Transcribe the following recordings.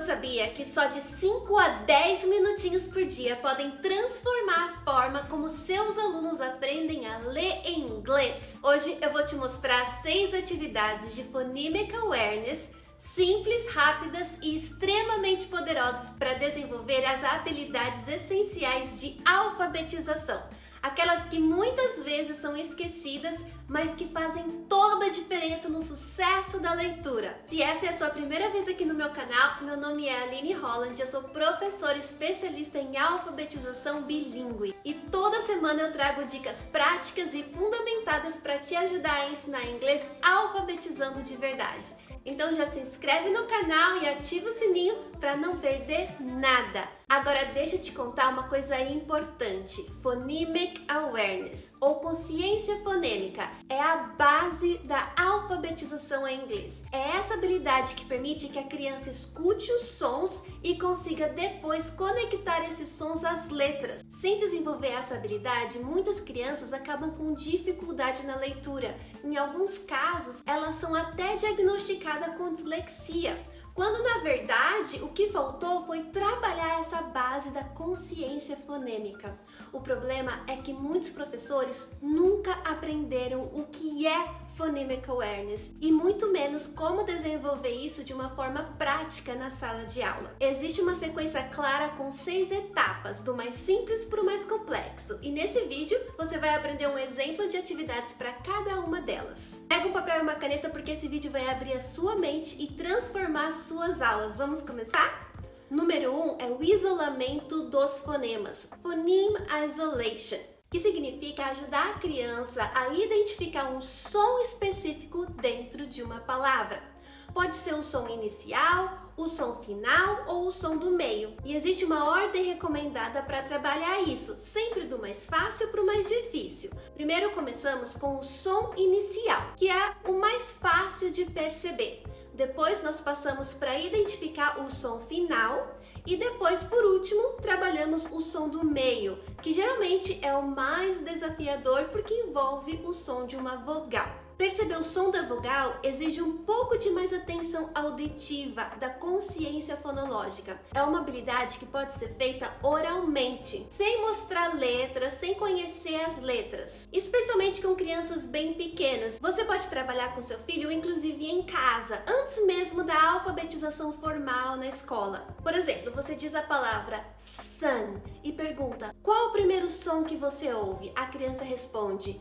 sabia que só de 5 a 10 minutinhos por dia podem transformar a forma como seus alunos aprendem a ler em inglês? Hoje eu vou te mostrar 6 atividades de Phonemic Awareness simples, rápidas e extremamente poderosas para desenvolver as habilidades essenciais de alfabetização. Aquelas que muitas vezes são esquecidas, mas que fazem toda a diferença no sucesso da leitura. Se essa é a sua primeira vez aqui no meu canal, meu nome é Aline Holland, eu sou professora especialista em alfabetização bilíngue. E toda semana eu trago dicas práticas e fundamentadas para te ajudar a ensinar inglês alfabetizando de verdade. Então já se inscreve no canal e ativa o sininho para não perder nada. Agora deixa eu te contar uma coisa importante. Phonemic Awareness, ou consciência fonêmica, é a base da alfabetização em inglês. É essa habilidade que permite que a criança escute os sons e consiga depois conectar esses sons às letras. Sem desenvolver essa habilidade, muitas crianças acabam com dificuldade na leitura. Em alguns casos, elas são até diagnosticadas com dislexia, quando na verdade o que faltou foi trabalhar essa base da consciência fonêmica. O problema é que muitos professores nunca aprenderam o que é Phonemic Awareness e muito menos como desenvolver isso de uma forma prática na sala de aula. Existe uma sequência clara com 6 etapas, do mais simples para o mais complexo, e nesse vídeo você vai aprender um exemplo de atividades para cada uma delas. Pega um papel e uma caneta porque esse vídeo vai abrir a sua mente e transformar as suas aulas. Vamos começar? Número 1 é o isolamento dos fonemas, Phoneme Isolation, que significa ajudar a criança a identificar um som específico dentro de uma palavra. Pode ser o som inicial, o som final ou o som do meio. E existe uma ordem recomendada para trabalhar isso, sempre do mais fácil para o mais difícil. Primeiro começamos com o som inicial, que é o mais fácil de perceber. Depois nós passamos para identificar o som final e depois, por último, trabalhamos o som do meio, que geralmente é o mais desafiador porque envolve o som de uma vogal. Perceber o som da vogal exige um pouco de mais atenção auditiva, da consciência fonológica. É uma habilidade que pode ser feita oralmente, sem mostrar letras, sem conhecer as letras, especialmente com crianças bem pequenas. Você pode trabalhar com seu filho, inclusive em casa, antes mesmo da alfabetização formal na escola. Por exemplo, você diz a palavra sun e pergunta: qual o primeiro som que você ouve? A criança responde: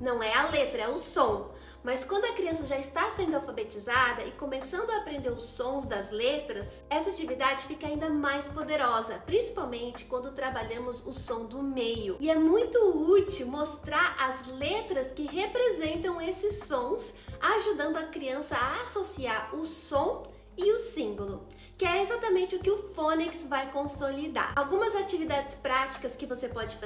não é a letra, é o som. Mas quando a criança já está sendo alfabetizada e começando a aprender os sons das letras, essa atividade fica ainda mais poderosa, principalmente quando trabalhamos o som do meio. E é muito útil mostrar as letras que representam esses sons, ajudando a criança a associar o som e o símbolo, que é exatamente o que o Phonics vai consolidar. Algumas atividades práticas que você pode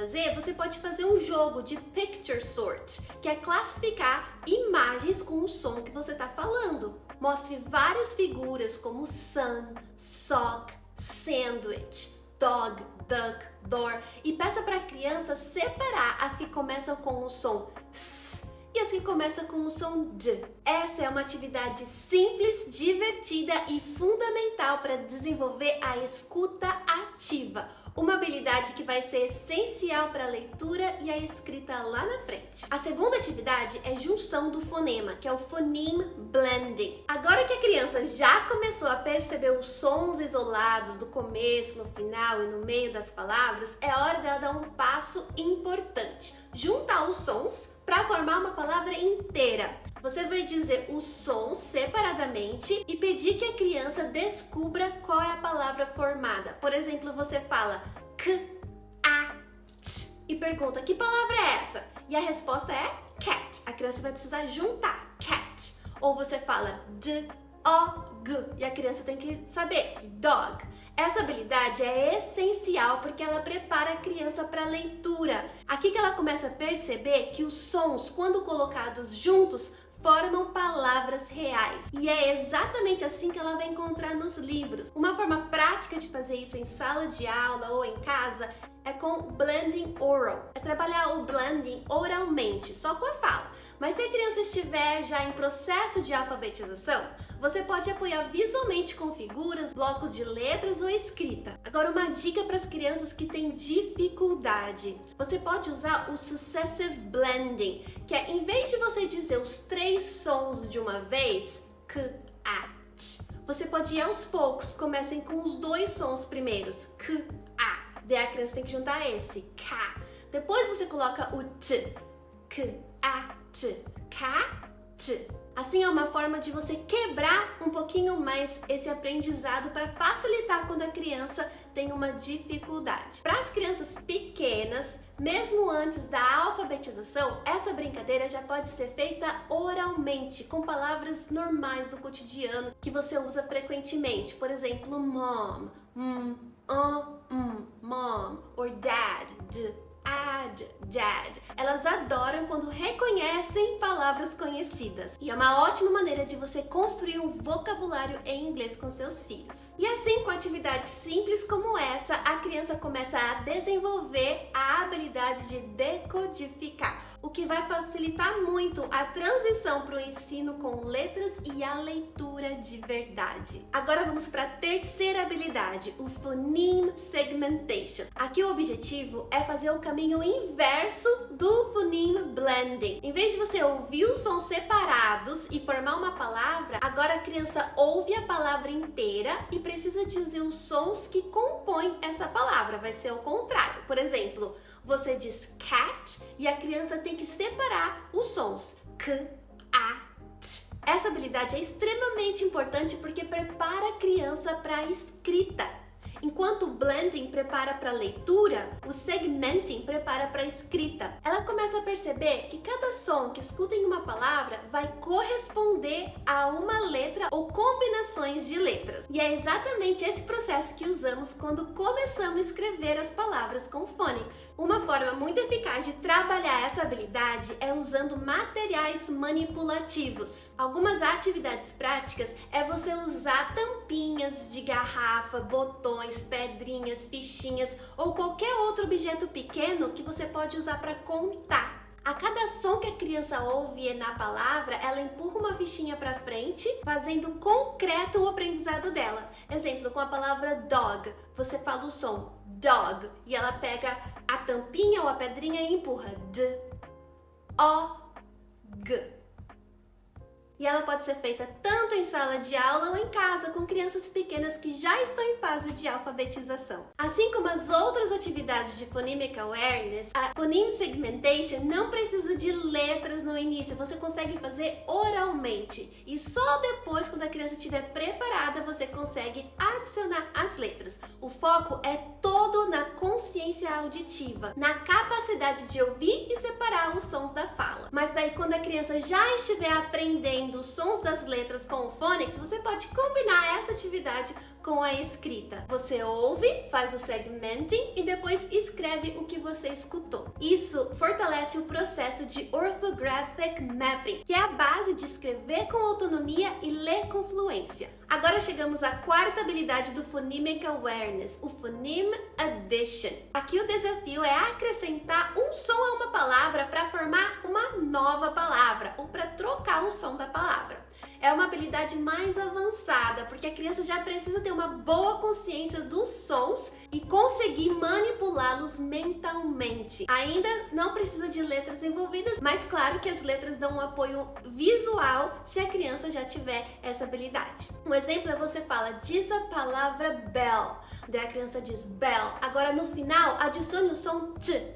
fazer um jogo de picture sort, que é classificar imagens com o som que você está falando. Mostre várias figuras como sun, sock, sandwich, dog, duck, door e peça para a criança separar as que começam com o som s e as que começam com o som D. Essa é uma atividade simples, divertida e fundamental para desenvolver a escuta ativa, uma habilidade que vai ser essencial para a leitura e a escrita lá na frente. A segunda atividade é junção do fonema, que é o phoneme blending. Agora que a criança já começou a perceber os sons isolados do começo, no final e no meio das palavras, é hora dela dar um passo importante: juntar os sons para formar uma palavra inteira. Você vai dizer os sons separadamente e pedir que a criança descubra qual é a palavra formada. Por exemplo, você fala k, a, t e pergunta: que palavra é essa? E a resposta é cat. A criança vai precisar juntar cat. Ou você fala d, o, g e a criança tem que saber dog. Essa habilidade é essencial porque ela prepara a criança para a leitura. Aqui que ela começa a perceber que os sons, quando colocados juntos, formam palavras reais. E é exatamente assim que ela vai encontrar nos livros. Uma forma prática de fazer isso em sala de aula ou em casa é com blending oral. É trabalhar o blending oralmente, só com a fala. Mas se a criança estiver já em processo de alfabetização, Você pode apoiar visualmente com figuras, blocos de letras ou escrita. Agora, uma dica para as crianças que têm dificuldade. Você pode usar o Successive Blending, que é, em vez de você dizer os 3 sons de uma vez, k, a, t, você pode ir aos poucos. Comecem com os 2 sons primeiros, k, a. Daí a criança tem que juntar esse, k. Depois você coloca o t, k, a, t, k, t. Assim é uma forma de você quebrar um pouquinho mais esse aprendizado para facilitar quando a criança tem uma dificuldade. Para as crianças pequenas, mesmo antes da alfabetização, essa brincadeira já pode ser feita oralmente, com palavras normais do cotidiano que você usa frequentemente. Por exemplo, mom, mom, or dad, dad. Elas adoram quando reconhecem palavras conhecidas. E é uma ótima maneira de você construir um vocabulário em inglês com seus filhos. E assim, com atividades simples como essa, a criança começa a desenvolver a habilidade de decodificar, o que vai facilitar muito a transição para o ensino com letras e a leitura de verdade. Agora vamos para a terceira habilidade, o Phoneme Segmentation. Aqui o objetivo é fazer o caminho inverso do Phoneme Blending. Em vez de você ouvir os sons separados e formar uma palavra, agora a criança ouve a palavra inteira e precisa dizer os sons que compõem essa palavra. Vai ser o contrário. Por exemplo, você diz cat e a criança tem que separar os sons k, a, t. Essa habilidade é extremamente importante porque prepara a criança para a escrita. Enquanto o blending prepara para a leitura, o segmenting prepara para a escrita. Ela começa a perceber que cada som que escuta em uma palavra vai corresponder a uma letra ou combinações de letras. E é exatamente esse processo que usamos quando começamos a escrever as palavras com phonics. Uma forma muito eficaz de trabalhar essa habilidade é usando materiais manipulativos. Algumas atividades práticas é você usar tampinhas de garrafa, botões, pedrinhas, fichinhas ou qualquer outro objeto pequeno que você pode usar para contar. A cada som que a criança ouve na palavra, ela empurra uma fichinha para frente, fazendo concreto o aprendizado dela. Exemplo, com a palavra dog, você fala o som dog e ela pega a tampinha ou a pedrinha e empurra d, o, g. E ela pode ser feita tanto em sala de aula ou em casa, com crianças pequenas que já estão em fase de alfabetização. Assim como as outras atividades de Phonemic Awareness, a Phoneme Segmentation não precisa de letras no início, você consegue fazer oralmente. E só depois, quando a criança estiver preparada, você consegue adicionar as letras. O foco é todo na consciência auditiva, na capacidade de ouvir e separar os sons da fala. Mas daí, quando a criança já estiver aprendendo os sons das letras com o phonics, você pode combinar essa atividade com a escrita. Você ouve, faz o segmenting e depois escreve o que você escutou. Isso fortalece o processo de Orthographic Mapping, que é a base de escrever com autonomia e ler com fluência. Agora chegamos à quarta habilidade do Phonemic Awareness, o Phoneme Addition. Aqui o desafio é acrescentar um som a uma palavra para formar uma nova palavra ou para trocar o som da palavra. É uma habilidade mais avançada, porque a criança já precisa ter uma boa consciência dos sons e conseguir manipulá-los mentalmente. Ainda não precisa de letras envolvidas, mas claro que as letras dão um apoio visual se a criança já tiver essa habilidade. Um exemplo é você fala, diz a palavra bell, daí a criança diz bell. Agora no final, adicione o som t,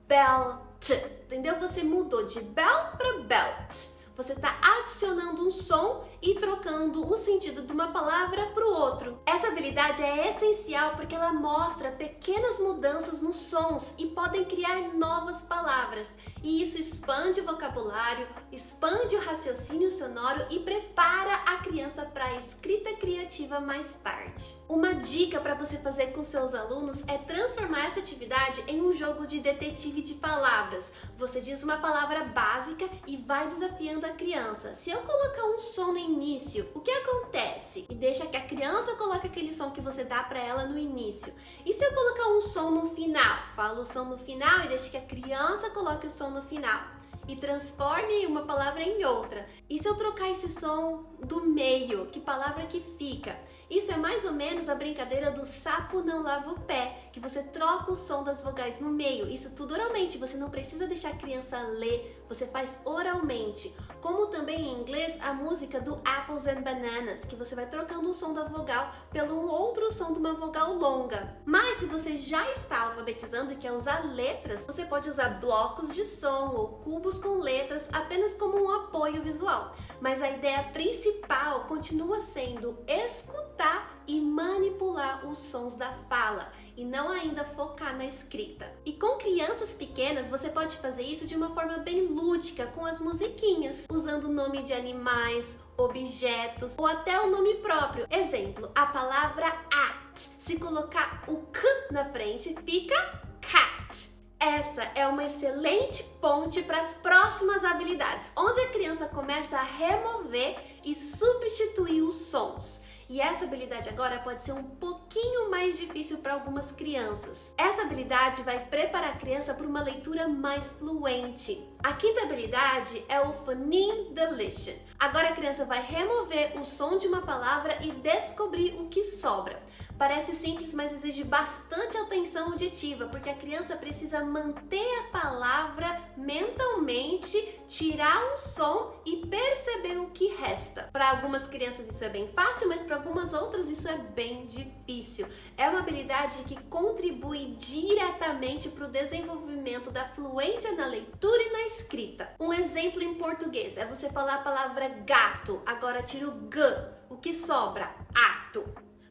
bell, t, entendeu? Você mudou de bell para belt. Você está adicionando um som e trocando o sentido de uma palavra para o outro. Essa habilidade é essencial porque ela mostra pequenas mudanças nos sons e podem criar novas palavras. E isso expande o vocabulário, expande o raciocínio sonoro e prepara a criança para a escrita criativa mais tarde. Uma dica para você fazer com seus alunos é transformar essa atividade em um jogo de detetive de palavras. Você diz uma palavra básica e vai desafiando a criança. Se eu colocar um som no início, o que acontece? E deixa que a criança coloque aquele som que você dá para ela no início. E se eu colocar um som no final? Fala o som no final e deixa que a criança coloque o som no final. e transforme uma palavra em outra. E se eu trocar esse som do meio, que palavra que fica? Isso é mais ou menos a brincadeira do sapo não lava o pé, que você troca o som das vogais no meio. Isso tudo oralmente, você não precisa deixar a criança ler, você faz oralmente. Como também em inglês, a música do Apples and Bananas, que você vai trocando o som da vogal pelo outro som de uma vogal longa. Mas se você já está alfabetizando e quer usar letras, você pode usar blocos de som ou cubos com letras apenas como um apoio visual. Mas a ideia principal continua sendo escutar e manipular os sons da fala e não ainda focar na escrita. E com crianças pequenas você pode fazer isso de uma forma bem lúdica, com as musiquinhas, usando o nome de animais, objetos ou até o nome próprio. Exemplo, a palavra at. Se colocar o k na frente, fica cat. Essa é uma excelente ponte para as próximas habilidades, onde a criança começa a remover e substituir os sons. E essa habilidade agora pode ser um pouquinho mais difícil para algumas crianças. Essa habilidade vai preparar a criança para uma leitura mais fluente. A quinta habilidade é o phoneme deletion. Agora a criança vai remover o som de uma palavra e descobrir o que sobra. Parece simples, mas exige bastante atenção auditiva, porque a criança precisa manter a palavra mentalmente, tirar um som e perceber o que resta. Para algumas crianças isso é bem fácil, mas para algumas outras isso é bem difícil. É uma habilidade que contribui diretamente para o desenvolvimento da fluência na leitura e na escrita. Um exemplo em português é você falar a palavra gato, agora tira o g, o que sobra? Ato.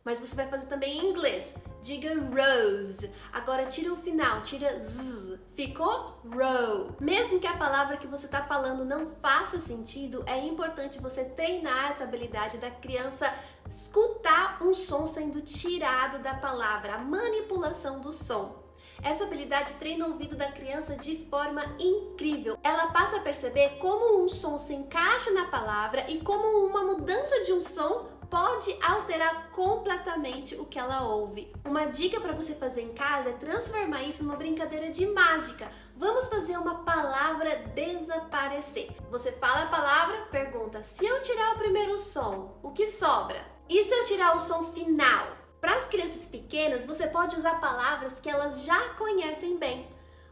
Mas você vai fazer também em inglês. Diga rose. Agora tira o final, tira z. Ficou row. Mesmo que a palavra que você está falando não faça sentido, é importante você treinar essa habilidade da criança escutar um som sendo tirado da palavra, a manipulação do som. Essa habilidade treina o ouvido da criança de forma incrível. Ela passa a perceber como um som se encaixa na palavra e como uma mudança de um som pode alterar completamente o que ela ouve. Uma dica para você fazer em casa é transformar isso numa brincadeira de mágica. Vamos fazer uma palavra desaparecer. Você fala a palavra, pergunta: se eu tirar o primeiro som, o que sobra? E se eu tirar o som final? Para as crianças pequenas, você pode usar palavras que elas já conhecem bem.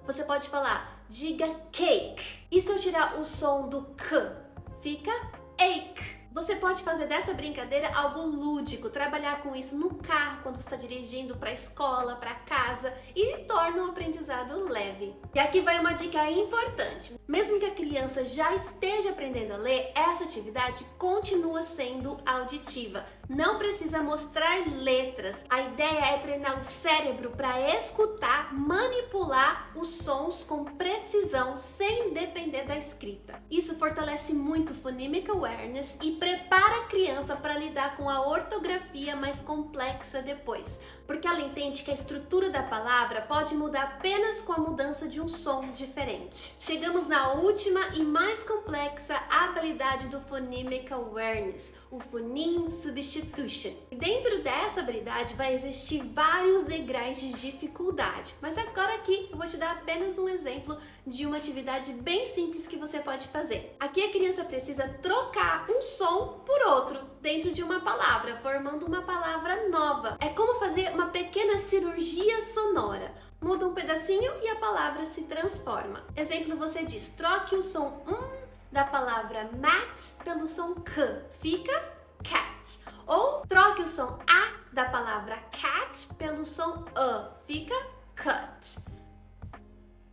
Você pode falar: diga cake. E se eu tirar o som do k? Fica ache. Você pode fazer dessa brincadeira algo lúdico, trabalhar com isso no carro, quando você está dirigindo para a escola, para casa, e torna o aprendizado leve. E aqui vai uma dica importante. Mesmo que a criança já esteja aprendendo a ler, essa atividade continua sendo auditiva. Não precisa mostrar letras. A ideia é treinar o cérebro para escutar, manipular os sons com precisão, sem depender da escrita. Isso fortalece muito o phonemic awareness e prepara a criança para lidar com a ortografia mais complexa depois, porque ela entende que a estrutura da palavra pode mudar apenas com a mudança de um som diferente. Chegamos na última e mais complexa habilidade do phonemic awareness, o phoneme substitution. E dentro dessa habilidade vai existir vários degraus de dificuldade, mas agora aqui eu vou te dar apenas um exemplo de uma atividade bem simples que você pode fazer. Aqui a criança precisa trocar um som por outro dentro de uma palavra, formando uma palavra nova. É como fazer uma pequena cirurgia sonora. Muda um pedacinho e a palavra se transforma. Exemplo, você diz: troque o som da palavra mat pelo som k, fica cat. Ou troque o som a da palavra cat pelo som fica cut.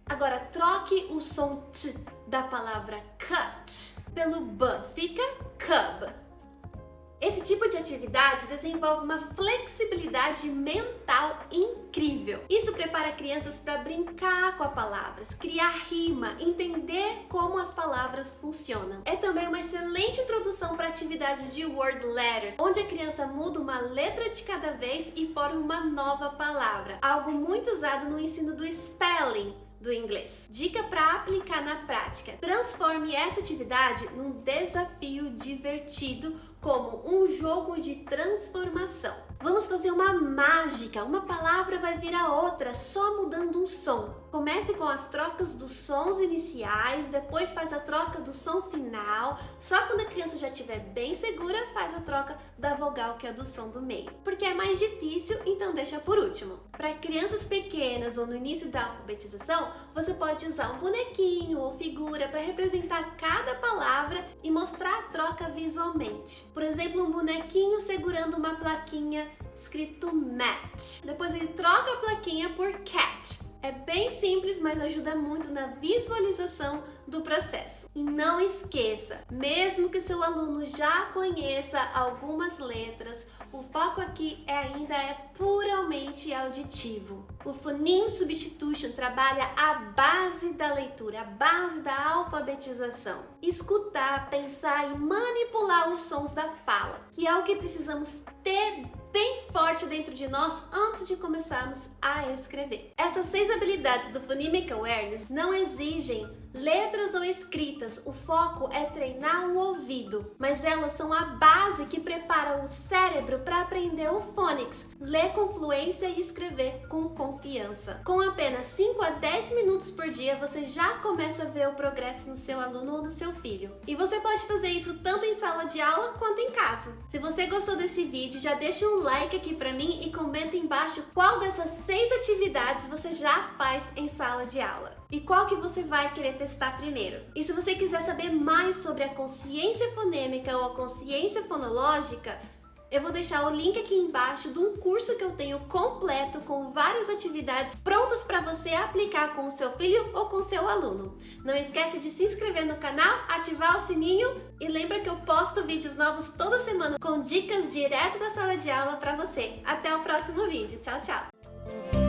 Agora troque o som t da palavra cut pelo b, fica cub. Esse tipo de atividade desenvolve uma flexibilidade mental incrível. Isso prepara crianças para brincar com as palavras, criar rima, entender como as palavras funcionam. É também uma excelente introdução para atividades de word letters, onde a criança muda uma letra de cada vez e forma uma nova palavra. Algo muito usado no ensino do spelling do inglês. Dica para aplicar na prática: transforme essa atividade num desafio divertido, como um jogo de transformação. Vamos fazer fazer uma mágica. Uma palavra vai virar outra só mudando um som. Comece com as trocas dos sons iniciais, depois faz a troca do som final. Só quando a criança já estiver bem segura, faz a troca da vogal, que é do som do meio. Porque é mais difícil, então deixa por último. Para crianças pequenas ou no início da alfabetização, você pode usar um bonequinho ou figura para representar cada palavra e mostrar a troca visualmente. Por exemplo, um bonequinho segurando uma plaquinha escrito mat. Depois ele troca a plaquinha por cat. É bem simples, mas ajuda muito na visualização do processo. E não esqueça, mesmo que seu aluno já conheça algumas letras, o foco aqui ainda é puramente auditivo. O Phoneme Substitution trabalha a base da leitura, a base da alfabetização. Escutar, pensar e manipular os sons da fala, que é o que precisamos ter bem forte dentro de nós antes de começarmos a escrever. Essas 6 habilidades do Phonemic Awareness não exigem letras ou escritas, o foco é treinar o ouvido, mas elas são a base que prepara o cérebro para aprender o phonics, ler com fluência e escrever com confiança. Com apenas 5 a 10 minutos por dia, você já começa a ver o progresso no seu aluno ou no seu filho. E você pode fazer isso tanto em sala de aula quanto em casa. Se você gostou desse vídeo, já deixa um like aqui para mim e comenta embaixo qual dessas 6 atividades você já faz em sala de aula. E qual que você vai querer testar primeiro? E se você quiser saber mais sobre a consciência fonêmica ou a consciência fonológica, eu vou deixar o link aqui embaixo de um curso que eu tenho completo com várias atividades prontas para você aplicar com o seu filho ou com o seu aluno. Não esquece de se inscrever no canal, ativar o sininho e lembra que eu posto vídeos novos toda semana com dicas direto da sala de aula para você. Até o próximo vídeo. Tchau, tchau!